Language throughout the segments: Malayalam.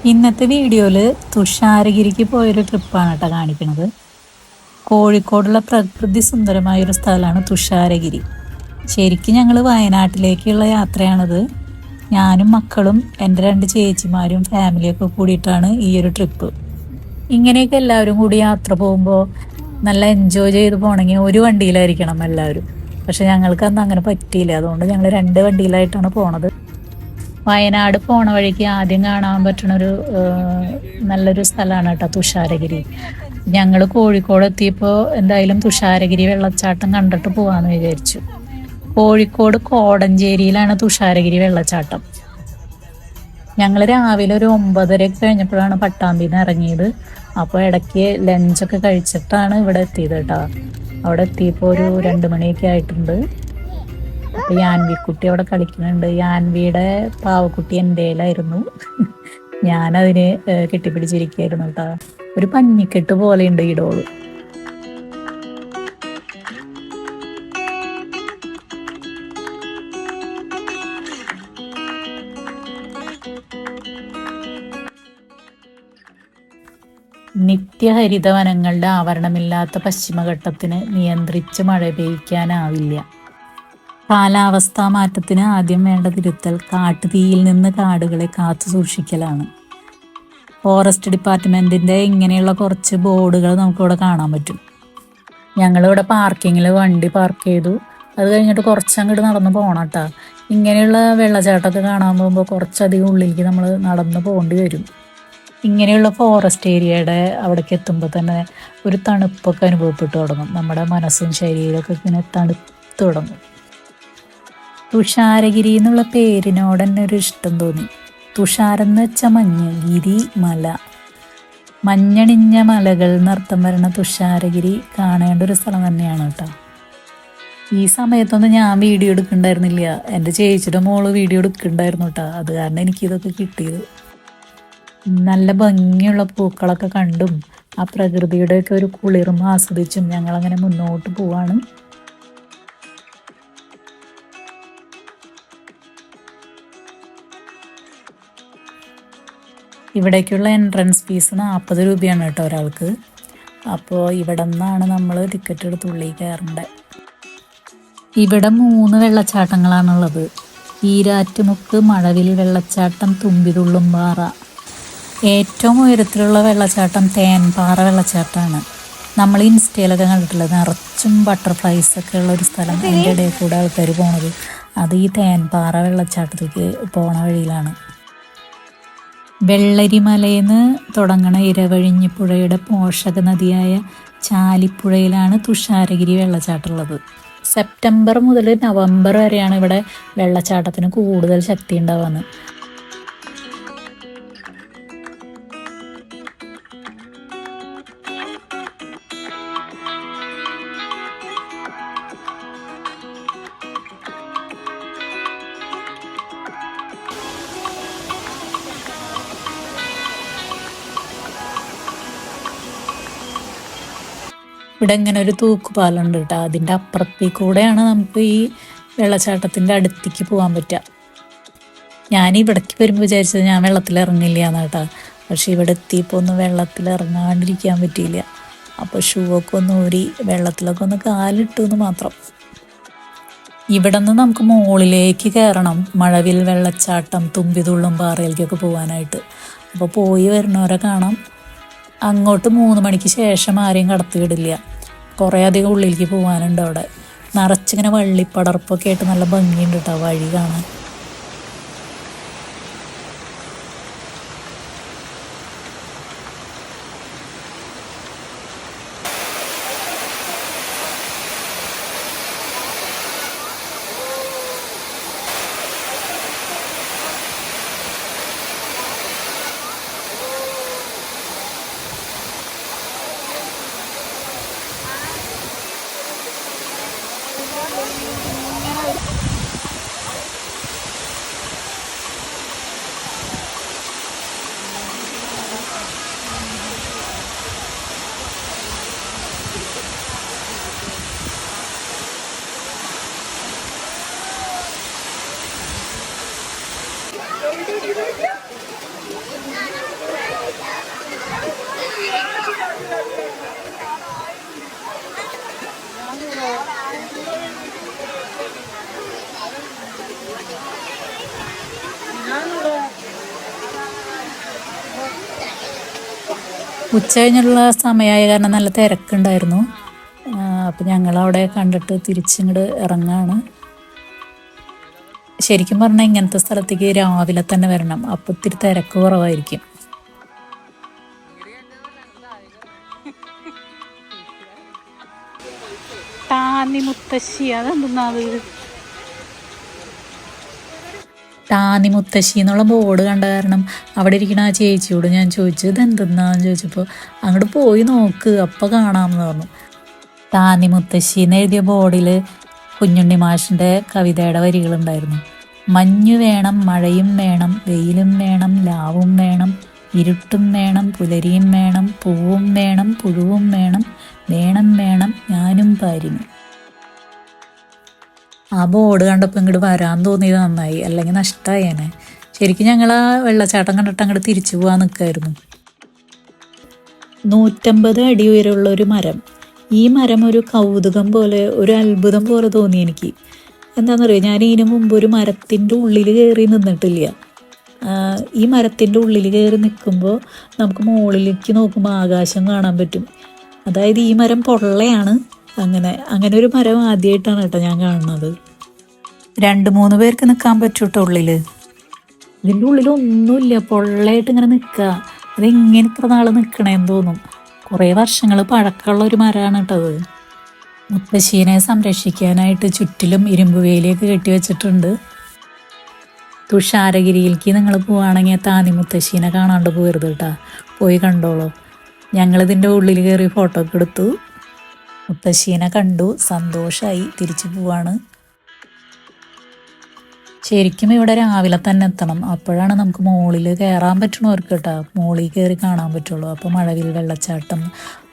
ഇന്നത്തെ വീഡിയോയിൽ തുഷാരഗിരിക്ക് പോയൊരു ട്രിപ്പാണ് കേട്ടോ കാണിക്കുന്നത്. കോഴിക്കോടുള്ള പ്രകൃതി സുന്ദരമായൊരു സ്ഥലമാണ് തുഷാരഗിരി. ശരിക്കും ഞങ്ങൾ വയനാട്ടിലേക്കുള്ള യാത്രയാണിത്. ഞാനും മക്കളും എൻ്റെ 2 ചേച്ചിമാരും ഫാമിലിയൊക്കെ കൂടിയിട്ടാണ് ഈ ഒരു ട്രിപ്പ്. ഇങ്ങനെയൊക്കെ എല്ലാവരും കൂടി യാത്ര പോകുമ്പോൾ നല്ല എൻജോയ് ചെയ്ത് പോകണമെങ്കിൽ ഒരു വണ്ടിയിലായിരിക്കണം എല്ലാവരും. പക്ഷെ ഞങ്ങൾക്ക് അന്ന് അങ്ങനെ പറ്റിയില്ല. അതുകൊണ്ട് ഞങ്ങൾ 2 വണ്ടിയിലായിട്ടാണ് പോണത്. വയനാട് പോണ വഴിക്ക് ആദ്യം കാണാൻ പറ്റുന്നൊരു നല്ലൊരു സ്ഥലമാണ് കേട്ടോ തുഷാരഗിരി. ഞങ്ങൾ കോഴിക്കോട് എത്തിയപ്പോൾ എന്തായാലും തുഷാരഗിരി വെള്ളച്ചാട്ടം കണ്ടിട്ട് പോകാമെന്ന് വിചാരിച്ചു. കോഴിക്കോട് കോടഞ്ചേരിയിലാണ് തുഷാരഗിരി വെള്ളച്ചാട്ടം. ഞങ്ങൾ രാവിലെ ഒരു 9:30 കഴിഞ്ഞപ്പോഴാണ് പട്ടാമ്പിന്ന് ഇറങ്ങിയത്. അപ്പോൾ ഇടയ്ക്ക് ലഞ്ചൊക്കെ കഴിച്ചിട്ടാണ് ഇവിടെ എത്തിയത് കേട്ടോ. അവിടെ എത്തിയപ്പോൾ ഒരു 2 മണിയൊക്കെ ആയിട്ടുണ്ട്. അപ്പോൾ യാൻവിക്കുട്ടി അവിടെ കളിക്കുന്നുണ്ട്. യാൻവിയുടെ പാവക്കുട്ടി എൻ്റെ കയ്യിലായിരുന്നു. ഞാനതിന് കെട്ടിപ്പിടിച്ചിരിക്കുകയായിരുന്നു കേട്ടോ. ഒരു പഞ്ഞിക്കെട്ട് പോലെയുണ്ട് ഈ ഡോള്. നിത്യഹരിതവനങ്ങളുടെ ആവരണമില്ലാത്ത പശ്ചിമഘട്ടത്തിന് നിയന്ത്രിച്ച് മഴ പെയ്യ്ക്കാനാവില്ല. കാലാവസ്ഥാ മാറ്റത്തിന് ആദ്യം വേണ്ട തിരുത്തൽ കാട്ടുതീയിൽ നിന്ന് കാടുകളെ കാത്തു സൂക്ഷിക്കലാണ്. ഫോറസ്റ്റ് ഡിപ്പാർട്ട്മെൻറ്റിൻ്റെ ഇങ്ങനെയുള്ള കുറച്ച് ബോർഡുകൾ നമുക്കിവിടെ കാണാൻ പറ്റും. ഞങ്ങളിവിടെ പാർക്കിങ്ങിൽ വണ്ടി പാർക്ക് ചെയ്തു. അത് കഴിഞ്ഞിട്ട് കുറച്ചങ്ങോട്ട് നടന്ന് പോകണം കേട്ടോ. ഇങ്ങനെയുള്ള വെള്ളച്ചാട്ടമൊക്കെ കാണാൻ പോകുമ്പോൾ കുറച്ചധികം ഉള്ളിലേക്ക് നമ്മൾ നടന്ന് പോകേണ്ടി വരും. ഇങ്ങനെയുള്ള ഫോറസ്റ്റ് ഏരിയയുടെ അവിടേക്ക് എത്തുമ്പോൾ തന്നെ ഒരു തണുപ്പൊക്കെ അനുഭവപ്പെട്ടു തുടങ്ങും. നമ്മുടെ മനസ്സും ശരീരമൊക്കെ ഇങ്ങനെ തണുത്ത് തുടങ്ങും. തുഷാരഗിരി എന്നുള്ള പേരിനോട് തന്നെ ഒരു ഇഷ്ടം തോന്നി. തുഷാരം എന്ന് വെച്ചാൽ മഞ്ഞ്, ഗിരി മല, മഞ്ഞണിഞ്ഞ മലകൾ എന്നർത്ഥം വരുന്ന തുഷാരഗിരി കാണേണ്ട ഒരു സ്ഥലം തന്നെയാണ് കേട്ടോ. ഈ സമയത്തൊന്നും ഞാൻ വീഡിയോ എടുക്കണ്ടായിരുന്നില്ല. എൻ്റെ ചേച്ചിയുടെ മോള് വീഡിയോ എടുക്കണ്ടായിരുന്നു കേട്ടോ. അത് കാരണം എനിക്കിതൊക്കെ കിട്ടിയത്. നല്ല ഭംഗിയുള്ള പൂക്കളൊക്കെ കണ്ടും ആ പ്രകൃതിയുടെയൊക്കെ ഒരു കുളിർമ ആസ്വദിച്ചും ഞങ്ങളങ്ങനെ മുന്നോട്ട് പോവാണ്. ഇവിടേക്കുള്ള എൻട്രൻസ് ഫീസ് 40 രൂപയാണ് കേട്ടോ ഒരാൾക്ക്. അപ്പോൾ ഇവിടെ നിന്നാണ് നമ്മൾ ടിക്കറ്റ് എടുത്ത് ഉള്ളിൽ കയറേണ്ടത്. ഇവിടെ 3 വെള്ളച്ചാട്ടങ്ങളാണുള്ളത്. ഈരാറ്റുമുക്ക്, മഴവിൽ വെള്ളച്ചാട്ടം, തുമ്പിതുള്ളുംപാറ. ഏറ്റവും ഉയരത്തിലുള്ള വെള്ളച്ചാട്ടം തേൻപാറ വെള്ളച്ചാട്ടമാണ്. നമ്മൾ ഇൻസ്റ്റയിലൊക്കെ കണ്ടിട്ടുള്ളത് നിറച്ചും ബട്ടർഫ്ലൈസൊക്കെ ഉള്ള ഒരു സ്ഥലം. അതിൻ്റെ ഇടയിൽ കൂടെ ആൾക്കാർ പോണത് അത് ഈ തേൻപാറ വെള്ളച്ചാട്ടത്തേക്ക് പോണ വഴിയിലാണ്. വെള്ളരിമലയെന്ന് തുടങ്ങണ ഇരവഴിഞ്ഞിപ്പുഴയുടെ പോഷക നദിയായ ചാലിപ്പുഴയിലാണ് തുഷാരഗിരി വെള്ളച്ചാട്ടമുള്ളത്. സെപ്റ്റംബർ മുതൽ നവംബർ വരെയാണ് ഇവിടെ വെള്ളച്ചാട്ടത്തിന് കൂടുതൽ ശക്തി ഉണ്ടാവുന്നത്. ഇവിടെ ഇങ്ങനെ ഒരു തൂക്കുപാലുണ്ട് കേട്ടോ. അതിൻ്റെ അപ്പുറത്തേക്ക് കൂടെയാണ് നമുക്ക് ഈ വെള്ളച്ചാട്ടത്തിൻ്റെ അടുത്തേക്ക് പോകാൻ പറ്റുക. ഞാൻ ഇവിടേക്ക് വരുമ്പോൾ വിചാരിച്ചത് ഞാൻ വെള്ളത്തിൽ ഇറങ്ങില്ല എന്ന് കേട്ടോ. പക്ഷെ ഇവിടെ എത്തിയപ്പോൾ ഒന്ന് വെള്ളത്തിൽ ഇറങ്ങാണ്ടിരിക്കാൻ പറ്റിയില്ല. അപ്പോൾ ഷൂ ഒക്കെ ഒന്ന് ഊരി വെള്ളത്തിലൊക്കെ ഒന്ന് കാലിട്ടു എന്ന് മാത്രം. ഇവിടെ നിന്ന് നമുക്ക് മുകളിലേക്ക് കയറണം. മഴവിൽ വെള്ളച്ചാട്ടം, തുമ്പിതുള്ളും പാറയിലേക്കൊക്കെ പോകാനായിട്ട്. അപ്പോൾ പോയി വരുന്നവരെ കാണാം. അങ്ങോട്ട് 3 മണിക്ക് ശേഷം ആരെയും കടത്തി വിടില്ല. കുറേ അധികം ഉള്ളിലേക്ക് പോകാനുണ്ട്. അവിടെ നിറച്ചിങ്ങനെ വള്ളിപ്പടർപ്പൊക്കെ ആയിട്ട് നല്ല ഭംഗിയുണ്ട് കേട്ടോ വഴി കാണാൻ. ഉച്ച കഴിഞ്ഞുള്ള സമയമായ കാരണം നല്ല തിരക്കുണ്ടായിരുന്നു. അപ്പം ഞങ്ങളവിടെ കണ്ടിട്ട് തിരിച്ചിങ്ങോട്ട് ഇറങ്ങാണ്. ശരിക്കും പറഞ്ഞാൽ ഇങ്ങനത്തെ സ്ഥലത്തേക്ക് രാവിലെ തന്നെ വരണം, അപ്പം ഇത്തിരി തിരക്ക് കുറവായിരിക്കും. ടാന്നി മുത്തശ്ശി അതെന്താണ്? ടാന്നി മുത്തശ്ശി എന്നുള്ള ബോർഡ് കണ്ട കാരണം അവിടെ ഇരിക്കുന്ന ആ ചേച്ചിയോട് ഞാൻ ചോദിച്ചു ഇതെന്തെന്നാന്ന് ചോദിച്ചപ്പോൾ അങ്ങോട്ട് പോയി നോക്ക് അപ്പം കാണാമെന്ന് പറഞ്ഞു. ടാന്നി മുത്തശ്ശി എന്ന് എഴുതിയ ബോർഡിൽ കുഞ്ഞുണ്ണി മാഷിൻ്റെ കവിതയുടെ വരികളുണ്ടായിരുന്നു. മഞ്ഞു വേണം, മഴയും വേണം, വെയിലും വേണം, ലാവും വേണം, ഇരുട്ടും വേണം, പുലരിയും വേണം, പൂവും വേണം, പുഴുവും വേണം, വേണം വേണം ഞാനും പാരിനും. ആ ബോർഡ് കണ്ടപ്പോൾ ഇങ്ങോട്ട് വരാൻ തോന്നിയത് നന്നായി, അല്ലെങ്കിൽ നഷ്ടമായേനെ. ശരിക്കും ഞങ്ങൾ ആ വെള്ളച്ചാട്ടം കണ്ടിട്ട് അങ്ങോട്ട് തിരിച്ചു പോകാൻ നിൽക്കായിരുന്നു. 150 അടി ഉയരമുള്ള ഒരു മരം. ഈ മരം ഒരു കൗതുകം പോലെ, ഒരു അത്ഭുതം പോലെ തോന്നി എനിക്ക്. എന്താണെന്നറിയോ, ഞാൻ ഇതിനു മുമ്പ് ഒരു മരത്തിൻ്റെ ഉള്ളിൽ കയറി നിന്നിട്ടില്ല. ഈ മരത്തിൻ്റെ ഉള്ളിൽ കയറി നിൽക്കുമ്പോൾ നമുക്ക് മുകളിലേക്ക് നോക്കുമ്പോൾ ആകാശം കാണാൻ പറ്റും. അതായത് ഈ മരം പൊള്ളയാണ്. അങ്ങനെ ഒരു മരം ആദ്യമായിട്ടാണ് കേട്ടോ ഞാൻ കാണുന്നത്. 2-3 പേർക്ക് നിൽക്കാൻ പറ്റും കേട്ടോ ഉള്ളിൽ. ഇതിൻ്റെ ഉള്ളിൽ ഒന്നുമില്ല, പൊള്ളയായിട്ട് ഇങ്ങനെ നിൽക്കുക. അതെങ്ങനെ ഇത്ര നാൾ നിൽക്കണേന്ന് തോന്നും. കുറേ വർഷങ്ങൾ പഴക്കമുള്ള ഒരു മരമാണ് കേട്ടത്. മുത്തശ്ശീനെ സംരക്ഷിക്കാനായിട്ട് ചുറ്റിലും ഇരുമ്പ് വേലിയൊക്കെ കെട്ടി വെച്ചിട്ടുണ്ട്. തുഷാരഗിരിയിലേക്ക് നിങ്ങൾ പോവുകയാണെങ്കിൽ താന്നി മുത്തശ്ശീനെ കാണാണ്ട് പോകരുത് കേട്ടോ, പോയി കണ്ടോളൂ. ഞങ്ങളിതിൻ്റെ ഉള്ളിൽ കയറി ഫോട്ടോ ഒക്കെ എടുത്തു, മുത്തശ്ശീനെ കണ്ടു, സന്തോഷമായി, തിരിച്ചു പോവാണ്. ശരിക്കും ഇവിടെ രാവിലെ തന്നെ എത്തണം, അപ്പോഴാണ് നമുക്ക് മുകളിൽ കയറാൻ പറ്റണവർക്ക് കേട്ടോ മുകളിൽ കയറി കാണാൻ പറ്റുള്ളൂ. അപ്പോൾ മഴവിൽ വെള്ളച്ചാട്ടം,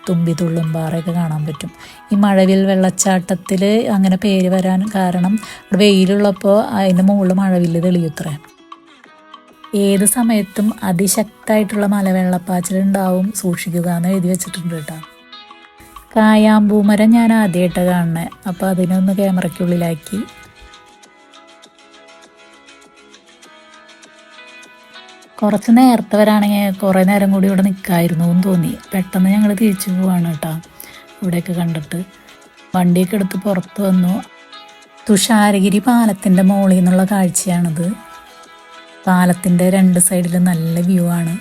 തുമ്പിതുള്ളും പാറയൊക്കെ കാണാൻ പറ്റും. ഈ മഴവിൽ വെള്ളച്ചാട്ടത്തിൽ അങ്ങനെ പേര് വരാൻ കാരണം ഇവിടെ വെയിലുള്ളപ്പോൾ അതിൻ്റെ മുകളിൽ മഴവില്ല് തെളിയുത്രേ. ഏത് സമയത്തും അതിശക്തമായിട്ടുള്ള മലവെള്ളപ്പാച്ചിലുണ്ടാവും, സൂക്ഷിക്കുക എന്ന് എഴുതി വെച്ചിട്ടുണ്ട് കേട്ടോ. കായാമ്പൂമരം ഞാൻ ആദ്യമായിട്ടാണ് കാണുന്നത്, അപ്പോൾ അതിനൊന്ന് ക്യാമറയ്ക്കുള്ളിലാക്കി. കുറച്ച് നേരത്തെ വരാണെങ്കിൽ കുറേ നേരം കൂടി ഇവിടെ നിൽക്കായിരുന്നു എന്ന് തോന്നി. പെട്ടെന്ന് ഞങ്ങൾ തിരിച്ചു പോവാണ് കേട്ടോ. ഇവിടെയൊക്കെ കണ്ടിട്ട് വണ്ടിയൊക്കെ എടുത്ത് പുറത്ത് വന്നു. തുഷാരഗിരി പാലത്തിൻ്റെ മുകളിൽ നിന്നുള്ള കാഴ്ചയാണിത്. പാലത്തിൻ്റെ 2 സൈഡിലും നല്ല വ്യൂ ആണ്.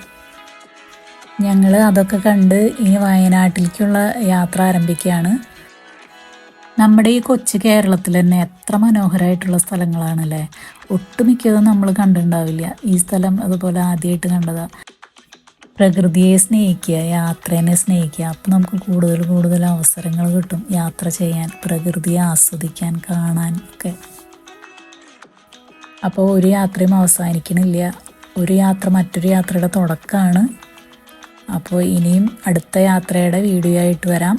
ഞങ്ങൾ അതൊക്കെ കണ്ട് ഇനി വയനാട്ടിലേക്കുള്ള യാത്ര ആരംഭിക്കുകയാണ്. നമ്മുടെ ഈ കൊച്ചു കേരളത്തിൽ തന്നെ എത്ര മനോഹരമായിട്ടുള്ള സ്ഥലങ്ങളാണല്ലേ. ഒട്ടുമിക്കതും നമ്മൾ കണ്ടിട്ടുണ്ടാവില്ല. ഈ സ്ഥലം അതുപോലെ ആദ്യമായിട്ട് കണ്ടതാണ്. പ്രകൃതിയെ സ്നേഹിക്കുക, യാത്രേനെ സ്നേഹിക്കുക, അപ്പം നമുക്ക് കൂടുതൽ കൂടുതൽ അവസരങ്ങൾ കിട്ടും യാത്ര ചെയ്യാൻ, പ്രകൃതിയെ ആസ്വദിക്കാൻ, കാണാൻ ഒക്കെ. അപ്പോൾ ഒരു യാത്രയും അവസാനിക്കണില്ല. ഒരു യാത്ര മറ്റൊരു യാത്രയുടെ തുടക്കമാണ്. അപ്പോൾ ഇനിയും അടുത്ത യാത്രയുടെ വീഡിയോ ആയിട്ട് വരാം.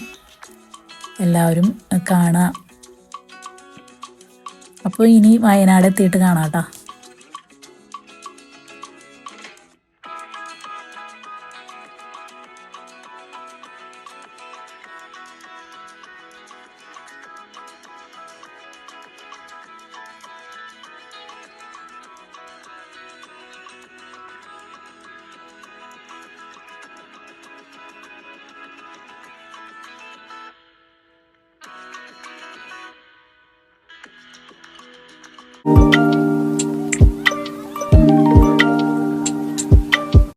എല്ലാവരും കാണാം. അപ്പോൾ ഇനി വയനാട് എത്തിയിട്ട് കാണാം കേട്ടോ.